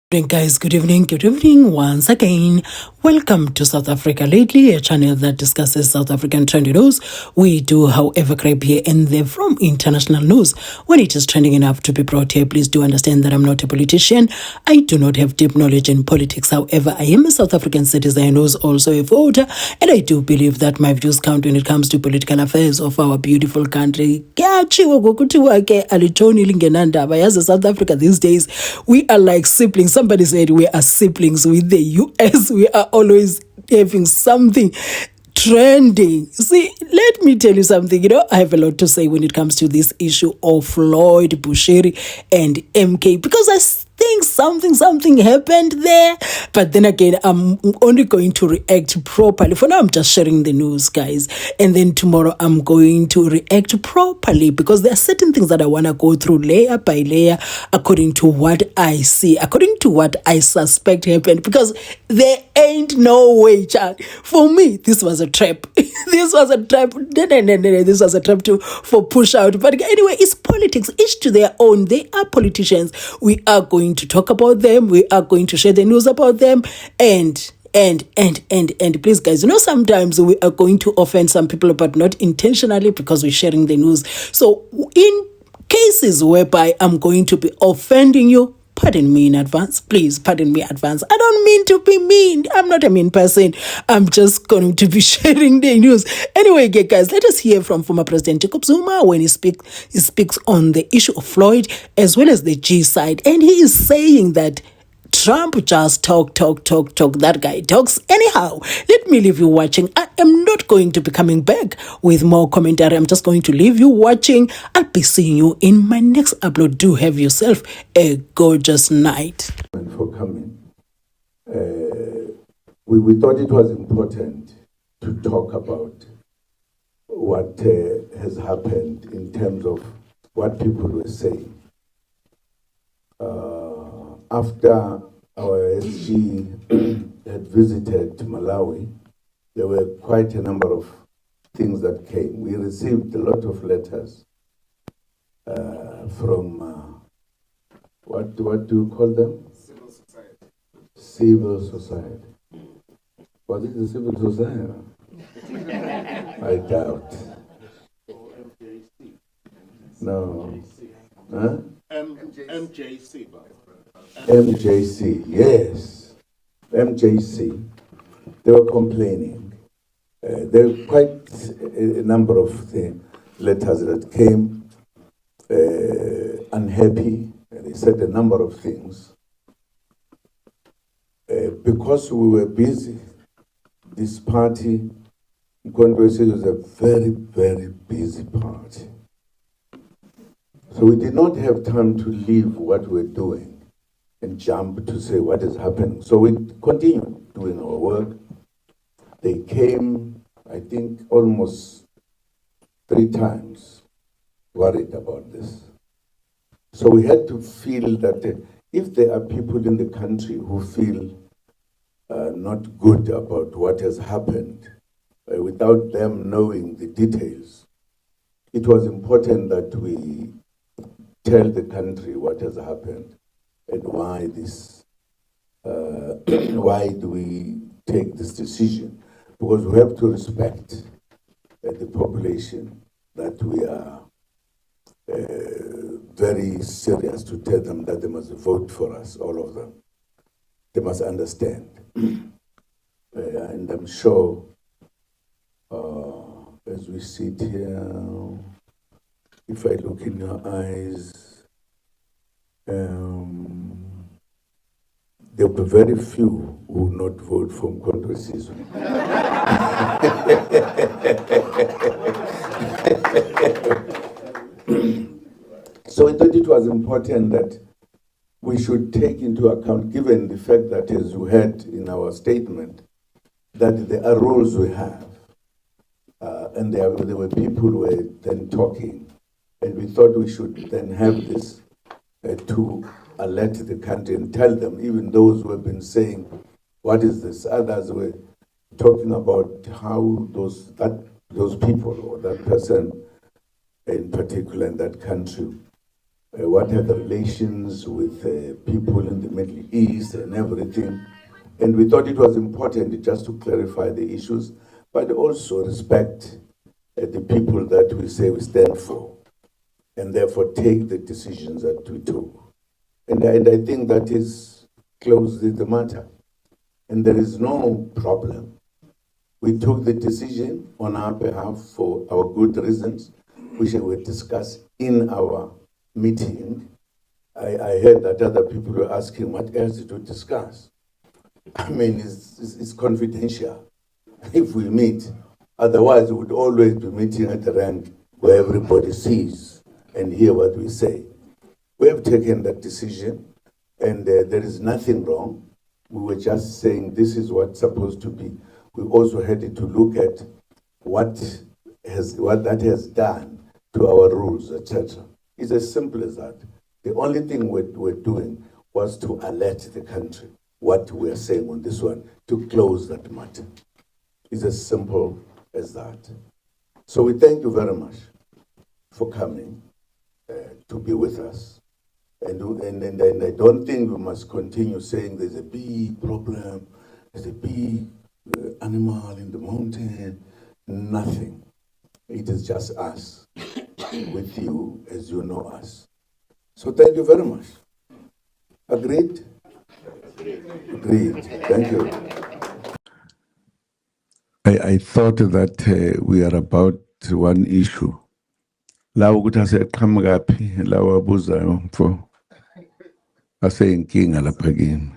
Good evening once again. Welcome to South Africa Lately, a channel that discusses South African trendy news. We do, however, grab here and there from international news. When it is trending enough to be brought here, please do understand that I'm not a politician. I do not have deep knowledge in politics. However, I am a South African citizen who is also a voter, and I do believe that my views count when it comes to political affairs of our beautiful country. South Africa these days, we are like siblings. Somebody said we are siblings with the US. We are always having something trending. See, let me tell you something. I have a lot to say when it comes to this issue of Floyd-Bushiri and MK, because I think something happened there. But then again, I'm only going to react properly. For now, I'm just sharing the news, guys. And then tomorrow, I'm going to react properly because there are certain things that I want to go through layer by layer according to what I see, according to what I suspect happened. Because there ain't no way, child. For me, this was a trap. This was a trap. This was a trap for push out. But anyway, it's politics. Each to their own. They are politicians. We are going to talk about them. We are going to share the news about them. And please, guys, sometimes we are going to offend some people, but not intentionally because we're sharing the news. So in cases whereby I'm going to be offending you, pardon me in advance. Please, pardon me in advance. I don't mean to be mean. I'm not a mean person. I'm just going to be sharing the news. Anyway, guys, let us hear from former President Zuma when he speaks on the issue of Floyd as well as the G side. And he is saying that Trump just talk. That guy talks anyhow. Let me leave you watching. I am not going to be coming back with more commentary. I'm just going to leave you watching. I'll be seeing you in my next upload. Do have yourself a gorgeous night. For coming. We thought it was important to talk about what has happened in terms of what people were saying. After our SG had visited Malawi, there were quite a number of things that came. We received a lot of letters from, what do you call them? Civil society. Civil society. Was it the civil society? I doubt. No. Huh? MJC. MJC, yes. MJC. They were complaining. There were quite a number of letters that came unhappy. They said a number of things. Because we were busy, this party, Congress was a very, very busy party. So we did not have time to leave what we're doing and jump to say what is happening. So we continued doing our work. They came, I think, almost 3 times worried about this. So we had to feel that if there are people in the country who feel not good about what has happened, without them knowing the details, it was important that we tell the country what has happened and why this, why do we take this decision? Because we have to respect the population, that we are very serious to tell them that they must vote for us, all of them. They must understand. And I'm sure as we sit here, if I look in your eyes, there will be very few who will not vote for Congressism. So I thought it was important that we should take into account, given the fact that, as you heard in our statement, that there are rules we have. And there were people who were then talking. And we thought we should then have this to alert the country and tell them, even those who have been saying, what is this? Others were talking about how those people or that person in particular in that country what are the relations with people in the Middle East and everything. And we thought it was important just to clarify the issues, but also respect the people that we say we stand for, and therefore take the decisions that we took. And I think that is closely the matter. And there is no problem. We took the decision on our behalf for our good reasons, which we will discuss in our meeting. I heard that other people were asking, what else did we discuss? I mean, it's confidential if we meet. Otherwise, we would always be meeting at the rank where everybody sees and hear what we say. We have taken that decision, and there is nothing wrong. We were just saying this is what's supposed to be. We also had to look at what that has done to our rules, etc. It's as simple as that. The only thing we're doing was to alert the country what we're saying on this one, to close that matter. It's as simple as that. So we thank you very much for coming to be with us. And I don't think we must continue saying there's a big problem, there's a big animal in the mountain. Nothing. It is just us with you as you know us. So thank you very much. Agreed? Agreed. Thank you. I thought that we are about one issue. La ukuthi aseqhamuka phi lawa abuzayo mfo aseyinkinga lapha kimi.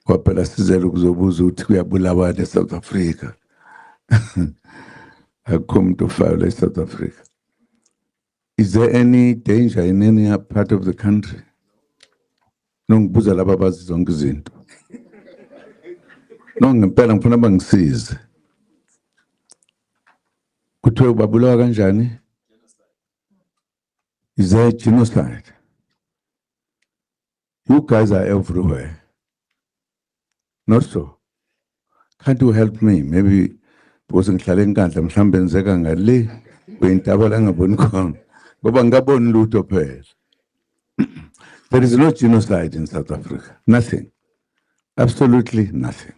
Kwaphela sizele ukuzobuza ukuthi kuyabulawa eSouth Africa. Akukho umuntu ofayo eSouth Africa. Is there any danger in any part of the country? Nongibuza laba abazi zonke izinto. Ngempela ngifuna bangisize. Kuthiwe babulawa kanjani? Is there genocide? You guys are everywhere. Not so. Can't you help me? Maybe because ngihlale enkandla mhlambe enzeka ngale kwintaba la ngaboni khona. Ngoba ngaboni lutho phela. There is no genocide in South Africa. Nothing. Absolutely nothing.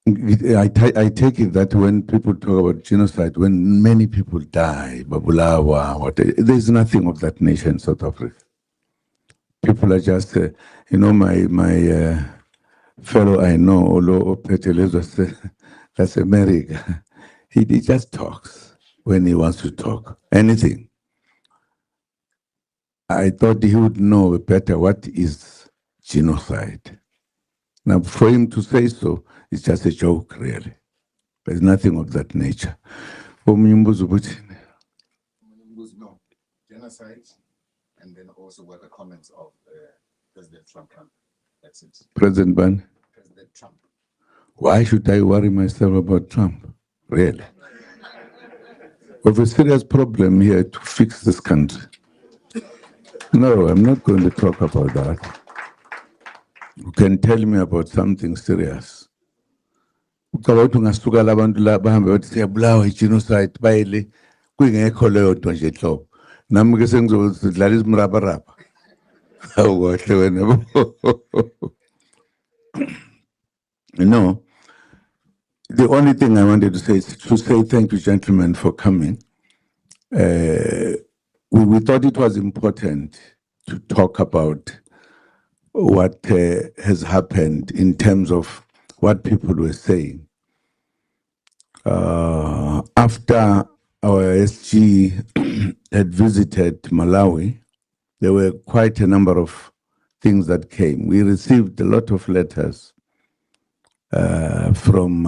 I take it that when people talk about genocide, when many people die, Babulawa, there's nothing of that nature in South Africa. People are just, my fellow I know, Olo Petelezo, that's America. He just talks when he wants to talk. Anything. I thought he would know better what is genocide. Now, for him to say so, it's just a joke, really. There's nothing of that nature. No. Genocide, and then also were the comments of President Trump. That's it. President Ban? President Trump. Why should I worry myself about Trump? Really? We have a serious problem here to fix this country. No, I'm not going to talk about that. You can tell me about something serious. Genocide, baile, kuyingekho leyo nto nje hlobo. Nami ke sengizodlala izimrabaraba. Awuhle wena. No. The only thing I wanted to say is to say thank you, gentlemen, for coming. We thought it was important to talk about what has happened in terms of what people were saying. After our SG had visited Malawi, there were quite a number of things that came. We received a lot of letters from,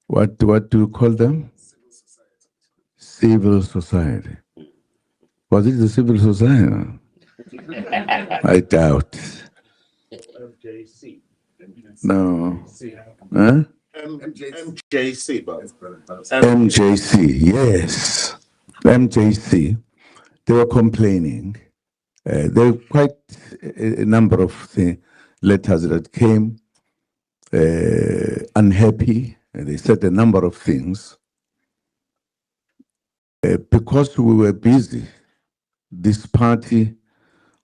what do you call them? Civil society. Was it the civil society? I doubt. MJC. No. Huh? MJC. MJC, yes. MJC. They were complaining. There were quite a number of letters that came unhappy. They said a number of things. Because we were busy this party,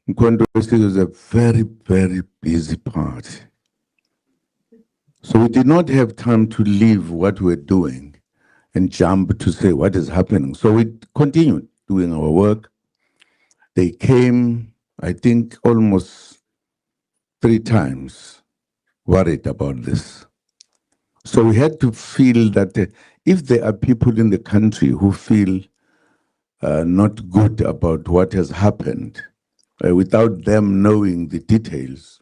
Mkhonto is a very, very busy party. So we did not have time to leave what we're doing and jump to say what is happening. So we continued doing our work. They came, I think, almost 3 times worried about this. So we had to feel that if there are people in the country who feel not good about what has happened, without them knowing the details,